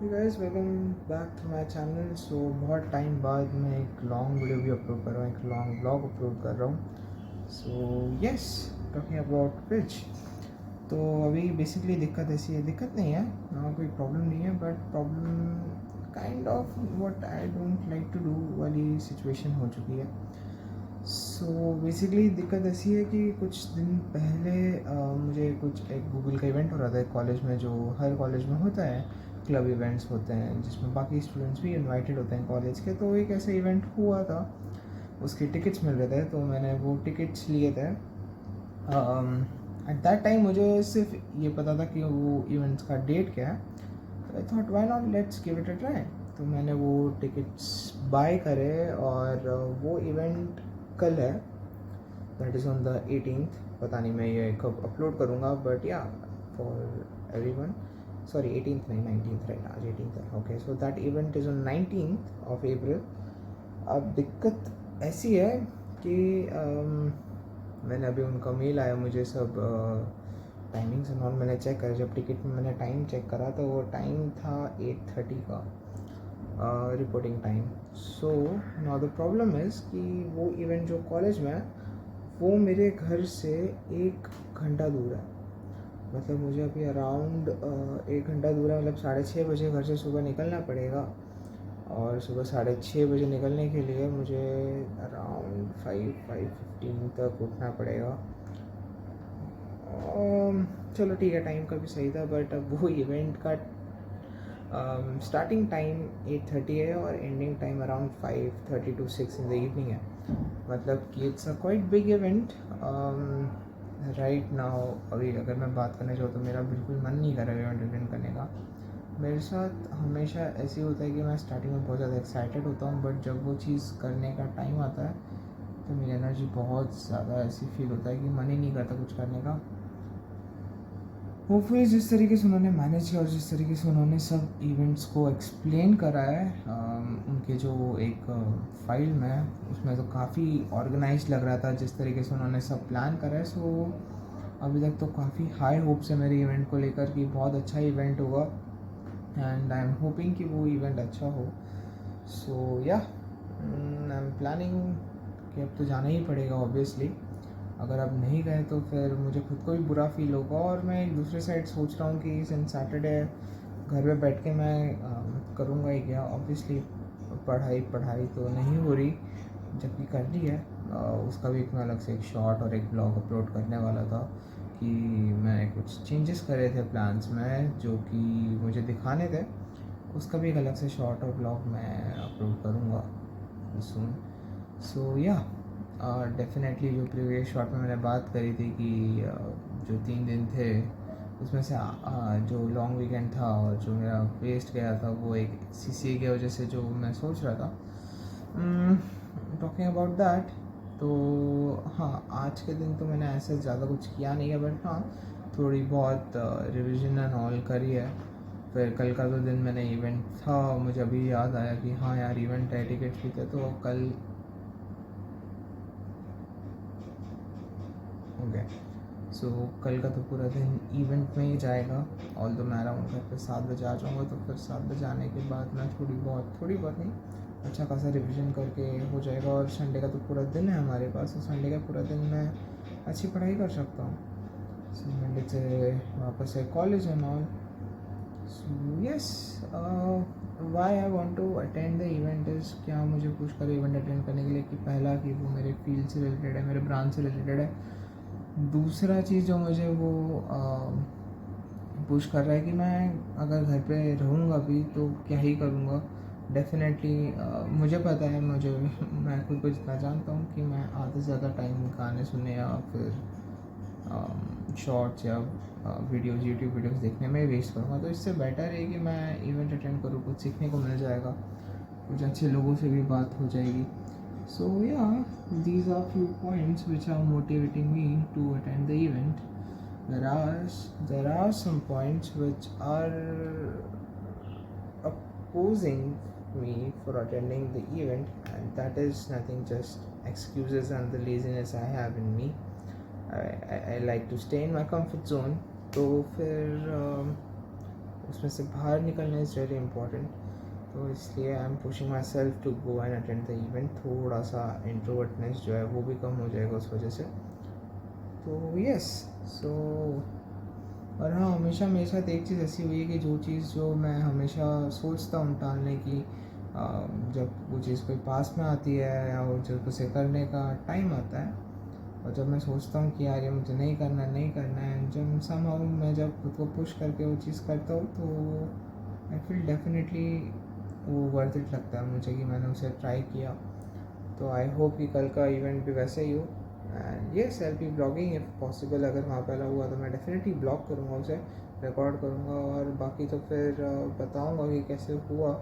Hey guys, welcome back to my channel. So बहुत time बाद मैं एक लॉन्ग वीडियो भी अपलोड कर रहा हूँ, एक लॉन्ग ब्लॉग अपलोड कर रहा हूँ. So yes, talking about which. तो अभी बेसिकली दिक्कत ऐसी है, दिक्कत नहीं है ना, कोई प्रॉब्लम नहीं है, but problem kind of what I don't like to do वाली सिचुएशन हो चुकी है. सो बेसिकली दिक्कत ऐसी है कि कुछ दिन पहले मुझे कुछ एक गूगल का इवेंट हो रहा था कॉलेज में, जो हर कॉलेज में होता है. क्लब इवेंट्स होते हैं जिसमें बाकी स्टूडेंट्स भी इनवाइटेड होते हैं कॉलेज के. तो एक ऐसा इवेंट हुआ था, उसके टिकट्स मिल रहे थे, तो मैंने वो टिकट्स लिए थे. एट दैट टाइम मुझे सिर्फ ये पता था कि वो इवेंट्स का डेट क्या है. तो I thought why not, let's give it a try. तो मैंने वो टिकट्स बाय करे और वो इवेंट कल है, that is on the 18th. पता नहीं मैं ये कब अपलोड करूँगा, बट या फॉर एवरीवन. सॉरी 18th नहीं, 19th राइट, आज 18th है. Okay, so that event is on 19th of April. अब दिक्कत ऐसी है कि मैंने अभी उनका मेल आया मुझे सब टाइमिंग्स एंड ऑल मैंने चेक करा. जब टिकट में मैंने टाइम चेक करा तो वो टाइम था 8:30 का reporting time. So now the problem is कि वो इवेंट जो कॉलेज में है वो मेरे घर से 1 घंटा दूर है. मतलब मुझे अभी अराउंड 1 घंटा दूर है, मतलब 6:30 बजे घर से सुबह निकलना पड़ेगा. और सुबह 6:30 बजे निकलने के लिए मुझे अराउंड 5:15 तक उठना पड़ेगा. चलो ठीक है, टाइम का भी सही था, बट अब वो इवेंट का स्टार्टिंग टाइम 8:30 है और ending time around 5:30 to 6 in the evening है. मतलब कि it's a quite big event right now. अभी अगर मैं बात करना चाहूँ तो मेरा बिल्कुल मन नहीं कर रहा है इवेंट अटेंड करने का. मेरे साथ हमेशा ऐसे होता है कि मैं स्टार्टिंग में बहुत ज़्यादा एक्साइटेड होता हूँ, बट जब वो चीज़ करने का टाइम आता है तो मेरी एनर्जी बहुत ज़्यादा ऐसी फील होता है कि मन ही नहीं करता कुछ करने का. होपफुली जिस तरीके से उन्होंने मैनेज किया और जिस तरीके से उन्होंने सब इवेंट्स को एक्सप्लेन करा है उनके जो एक फाइल में, उसमें तो काफ़ी ऑर्गेनाइज लग रहा था जिस तरीके से उन्होंने सब प्लान करा है. सो अभी तक तो काफ़ी हाई होप्स है मेरे इवेंट को लेकर कि बहुत अच्छा इवेंट होगा, एंड आई एम होपिंग कि वो इवेंट अच्छा हो. सो या आई एम प्लानिंग कि अब तो जाना ही पड़ेगा ऑब्वियसली. अगर अब नहीं गए तो फिर मुझे खुद को भी बुरा फील होगा. और मैं एक दूसरे साइड सोच रहा हूँ कि सिंस सैटरडे घर पे बैठ के मैं करूँगा ही क्या. ऑब्वियसली पढ़ाई तो नहीं हो रही, जबकि करनी है. उसका भी एक मैं अलग से एक शॉर्ट और एक ब्लॉग अपलोड करने वाला था कि मैंने कुछ चेंजेस करे थे प्लान्स में जो कि मुझे दिखाने थे. उसका भी एक अलग से शॉर्ट और ब्लॉग मैं अपलोड करूँगा सून. सो या डेफिनेटली जो प्रीवियस शॉट में मैंने बात करी थी कि जो 3 दिन थे उसमें से जो लॉन्ग वीकेंड था और जो मेरा वेस्ट गया था वो एक CCA की वजह से, जो मैं सोच रहा था टॉकिंग अबाउट दैट. तो हाँ, आज के दिन तो मैंने ऐसे ज़्यादा कुछ किया नहीं है, बट हाँ थोड़ी बहुत रिविजन एंड ऑल करी है. फिर कल का तो दिन मैंने इवेंट था, मुझे अभी याद आया कि हाँ यार इवेंट है, टिकट्स भी थे, तो कल हो गया. सो कल का तो पूरा दिन इवेंट में ही जाएगा. ऑल दो मैं अराउंड घर पे 7 बजे आ जाऊँगा, तो फिर 7 बजे आने के बाद मैं थोड़ी बहुत नहीं, अच्छा खासा रिविज़न करके हो जाएगा. और संडे का तो पूरा दिन है हमारे पास, तो संडे का पूरा दिन मैं अच्छी पढ़ाई कर सकता हूँ. सो मंडे से वापस है college and all. So yes, why I want to attend the event is, क्या मुझे पुश करे इवेंट अटेंड करने के लिए कि पहला कि वो मेरे फील्ड से रिलेटेड है, मेरे ब्रांच से रिलेटेड है. दूसरा चीज़ जो मुझे वो पुश कर रहा है कि मैं अगर घर पे रहूँगा भी तो क्या ही करूँगा. डेफिनेटली मुझे पता है, मैं खुद को जितना जानता हूँ कि मैं आधे से ज़्यादा टाइम गाने सुनने या फिर शॉर्ट्स या वीडियोज़, यूट्यूब वीडियोज़ देखने में वेस्ट करूँगा. तो इससे बेटर है कि मैं इवेंट अटेंड करूँ, कुछ सीखने को मिल जाएगा, कुछ अच्छे लोगों से भी बात हो जाएगी. So yeah, these are few points which are motivating me to attend the event. There are some points which are opposing me for attending the event, and that is nothing, just excuses and the laziness I have in me. I like to stay in my comfort zone. तो फिर उसमें से बाहर निकलना is very important. तो इसलिए I am pushing myself to go and attend the event. थोड़ा सा इंट्रोवर्टनेस जो है वो भी कम हो जाएगा उस वजह से। तो यस, सो और हाँ, हमेशा मेरे साथ एक चीज़ ऐसी हुई है कि जो चीज़ जो मैं हमेशा सोचता हूँ टालने की, जब वो चीज़ कोई पास में आती है या वो जब उसे करने का टाइम आता है, और जब मैं सोचता हूँ कि यार ये मुझे नहीं करना है, जब समहाउ मैं जब खुद को पुश करके वो चीज़ करता हूँ तो आई फील डेफिनेटली वो वर्थ इट लगता है मुझे कि मैंने उसे ट्राई किया। तो आई होप कि कल का इवेंट भी वैसे ही हो। And yes, I be blogging if possible. अगर वहाँ पे अलाउ हुआ तो मैं डेफिनेटली ब्लॉग करूँगा, उसे रिकॉर्ड करूँगा, और बाकी तो फिर बताऊँगा कि कैसे हुआ।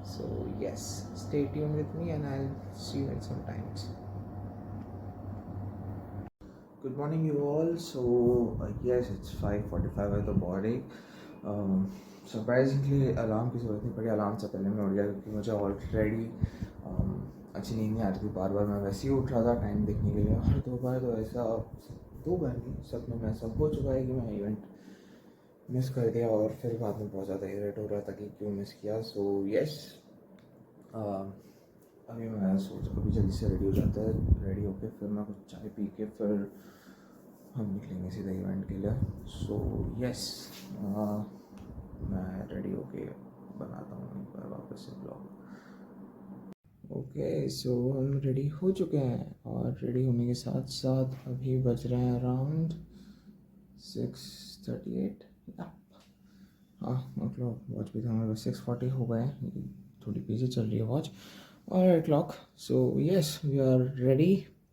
So yes, stay tune with me and I will see you in some times. Good morning, you all. So yes, it's 5:45 at the morning. Surprisingly, alarm की ज़रूरत नहीं पड़ी, अलार्म से पहले मैं उठ गया क्योंकि मुझे ऑलरेडी अच्छी नींद नहीं आ रही थी। बार बार मैं वैसे ही उठ रहा था टाइम देखने के लिए, और दो बार तो ऐसा, दो बार नहीं, सब में ऐसा हो चुका है कि मैं इवेंट मिस कर दिया और फिर बाद में बहुत ज़्यादा इरिटेट हो रहा था कि क्यों मिस किया। सो यस, अभी मैं सोच अभी जल्दी से रेडी हो जाता है, रेडी होके फिर मैं कुछ चाय पी के फिर हम निकलेंगे सीधा इवेंट के लिए। सो यस, मैं रेडी होके बनाता हूँ एक बार वापस से ब्लॉग। ओके, सो हम रेडी हो चुके हैं, और रेडी होने के साथ साथ अभी बज रहे हैं अराउंड 6:38। हाँ, मतलब वॉच भी था हमारे पास, 6:40 हो गए हैं, थोड़ी पीछे चल रही है वॉच, और 8 o'clock। So yes, we are ready.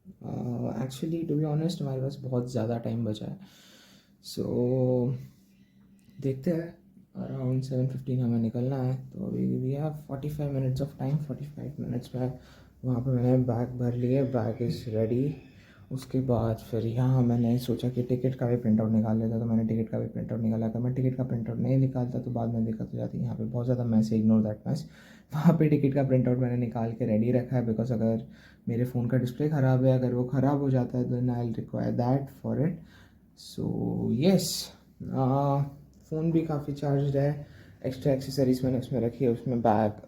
Actually to be honest हमारे पास बहुत ज़्यादा टाइम बचा है। सो देखते हैं, अराउंड 7:15 हमें निकलना है, तो अभी we have 45 minutes of time. 45 minutes में वहाँ पे मैंने बैग भर लिए, बैग इज़ रेडी। उसके बाद फिर यहाँ मैंने सोचा कि टिकट का भी प्रिंट आउट निकाल लेता, तो मैंने टिकट का भी प्रिंट आउट निकाला। अगर मैं टिकट का प्रिंट आउट नहीं निकालता तो बाद में दिक्कत हो जाती है। यहाँ पे बहुत ज़्यादा मैस, इग्नोर दैट मैस। वहाँ पे टिकट का प्रिंट आउट मैंने निकाल के रेडी रखा है, बिकॉज अगर मेरे फ़ोन का डिस्प्ले ख़राब है, अगर वो ख़राब हो जाता है then I will require that for it. So yes, phone भी काफ़ी चार्ज है। एक्स्ट्रा एक्सेसरीज मैंने उसमें रखी है, उसमें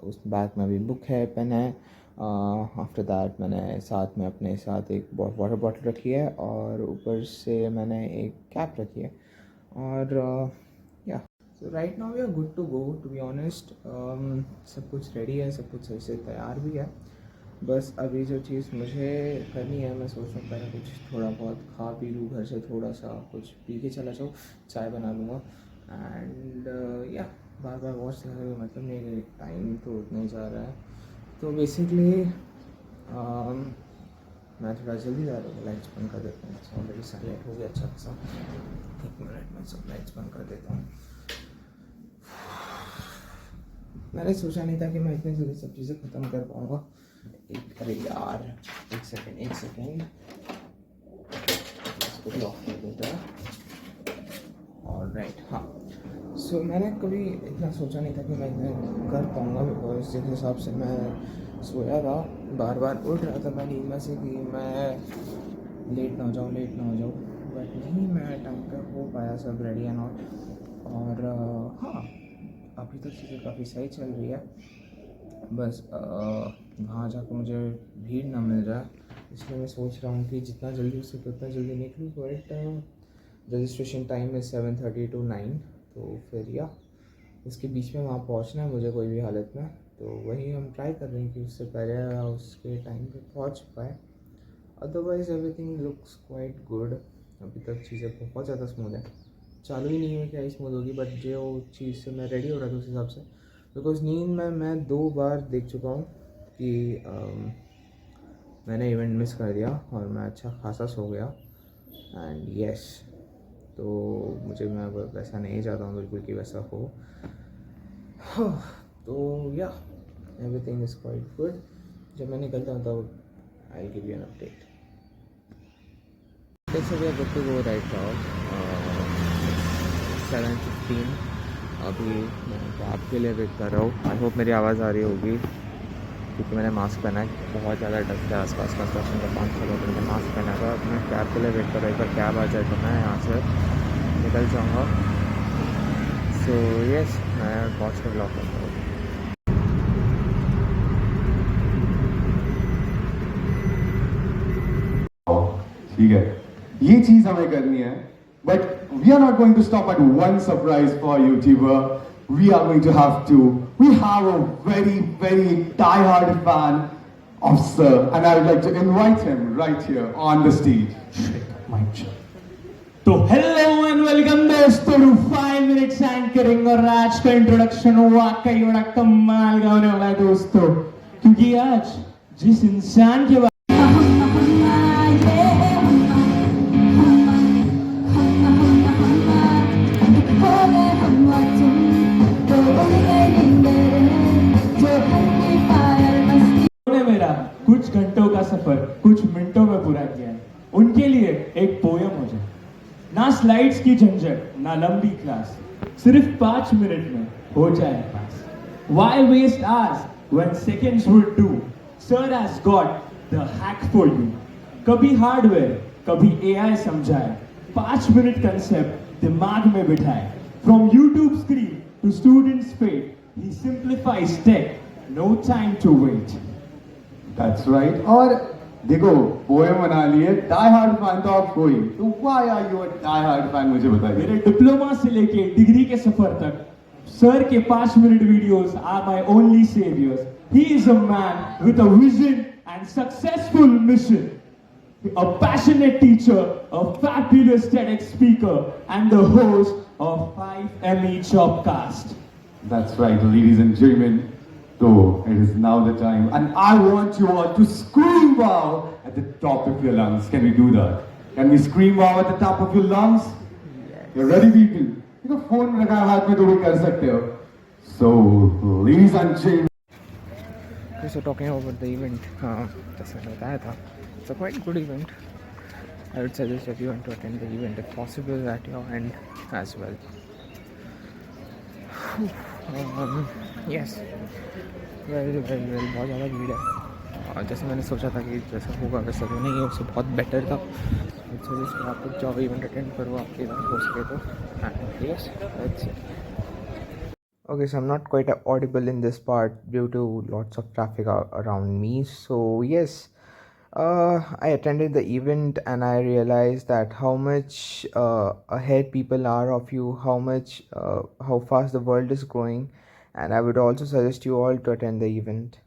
उस बैग में भी बुक है, पेन है। आफ्टर दैट मैंने साथ में अपने साथ एक वाटर बॉटल रखी है, और ऊपर से मैंने एक कैप रखी है, और या so right now we are good to go. To be honest, सब कुछ रेडी है, सब कुछ सही से तैयार भी है। बस अभी जो चीज़ मुझे करनी है, मैं सोच रहा हूँ पहले कुछ थोड़ा बहुत खा पी लूँ, घर से थोड़ा सा कुछ पी के चला जाऊँ, चाय बना लूँगा, एंड या बार बार वॉच लगाने का मतलब नहीं है, टाइम तो उतना ही जा रहा है। तो बेसिकली मैं थोड़ा जल्दी जा रहा हूँ, लाइट्स बंद कर देता हूँ, ऑलरेडी साइलेंट हो गया अच्छा खासा। 1 मिनट में सब लाइट्स बंद कर देता हूँ। मैंने सोचा नहीं था कि मैं इतनी जल्दी सब चीज़ें ख़त्म कर पाऊँगा। अरे यार, एक सेकेंड इसको भी ऑफ कर देता है। ऑलराइट, हाँ। सो मैंने कभी इतना सोचा नहीं था कि मैं इतना कर पाऊँगा, बिकॉज जिस हिसाब से मैं सोया था, बार बार उठ रहा था मैं नींद में से कि मैं लेट ना हो जाऊँ, बट नहीं, मैं टाइम पर हो पाया, सब रेडी एंड ऑल। और हाँ, अभी तक चीज़ें काफ़ी सही चल रही है। बस वहाँ जाकर मुझे भीड़ ना मिल जाए, इसलिए मैं सोच रहा हूँ कि जितना जल्दी हो सके उतना जल्दी निकलूँ। बट रजिस्ट्रेशन टाइम है 7:30 to 9, तो फिर या उसके बीच में वहाँ पहुँचना है मुझे कोई भी हालत में। तो वही हम ट्राई कर रहे हैं कि उससे पहले उसके टाइम पे पहुँच पाए। Otherwise everything looks quite good. अभी तक चीज़ें बहुत ज़्यादा स्मूथ है, चालू ही नहीं हुई क्या स्मूथ होगी, बट जो चीज़ से मैं रेडी हो रहा था उस हिसाब से, बिकॉज नींद में मैं 2 बार देख चुका हूँ कि मैंने इवेंट मिस कर दिया और मैं अच्छा खासा सो गया। एंड येस, तो मैं वैसा नहीं चाहता हूँ बिल्कुल कि वैसा हो। तो या एवरीथिंग इज़ क्वाइट गुड। जब मैं निकलता हूँ तब I give you an update. So we are good to go right now. 7:15। अभी मैं कैब के लिए वेट कर रहा हूँ। आई होप मेरी आवाज़ आ रही होगी क्योंकि मैंने मास्क पहना है, बहुत ज़्यादा डस्ट है आसपास, कंस्ट्रक्शन का काम चल रहा है, मैंने मास्क पहना था। मैं कैब के लिए वेट कर रहा हूँ, एक बार कैब आ जाए तो मैं यहाँ से निकल जाऊँगा। So yes, मैं बहुत से ब्लॉग करता हूँ. ठीक है, ये चीज हमें करनी है. But we are not going to stop at one surprise for YouTuber. We are going to have to. We have a very, very die-hard fan of Sir, and I would like to invite him right here on the stage. Mic check. तो hello and welcome दोस्तों to 5 minutes anchoring. और आज का introduction वाकई बड़ा कमाल का होने वाला है दोस्तों, क्योंकि आज जिस इंसान के मेरा कुछ घंटों का सफर कुछ मिनटों में पूरा किया है, उनके लिए एक पोयम हो जाए. ना स्लाइड्स की झंझट, ना लंबी क्लास, सिर्फ 5 मिनट में हो जाए पास. Why waste hours when seconds would do? Sir has got the hack for you. कभी हार्डवेयर कभी AI समझाए, 5 मिनट कंसेप्ट दिमाग में बिठाए. From YouTube screen to students' fate, he simplifies tech, no time to wait. That's right. और देखो, poem बना लिए. डाई हार्ड फैन तो आप कोई, तो why are you a die hard fan, मुझे बताइए. मेरे डिप्लोमा से लेके डिग्री के सफर तक सर के 5 मिनट videos are my only saviours. He is a man with a vision and successful mission, a passionate teacher, a fabulous TEDx speaker, and the host of 5 Emmy Jobcast. That's right, ladies and gentlemen. So it is now the time, and I want you all to scream wow at the top of your lungs. Can we do that? Can we scream wow at the top of your lungs? Yes. You're ready, people? You know, phone रखा है हाथ में तो भी कर सकते हो. So, ladies and gentlemen. Okay, so talking about the event, जैसे मैंने बताया था, it's a quite good event. I would suggest everyone to attend the event if possible at your end as well. Yes, well बहुत ज़्यादा भीड़ है, और जैसे मैंने सोचा था कि जैसा होगा वैसा तो नहीं है, उससे बहुत बेटर था. सजेस्ट आप लोग जाओ, इवेंट अटेंड करो, आपके इवेंट हो सके तो. Yes, that's it. Okay, so I'm not quite audible in this part due to lots of traffic around me. So yes, I attended the event and I realized that how much ahead people are of you, how fast the world is growing, and I would also suggest you all to attend the event.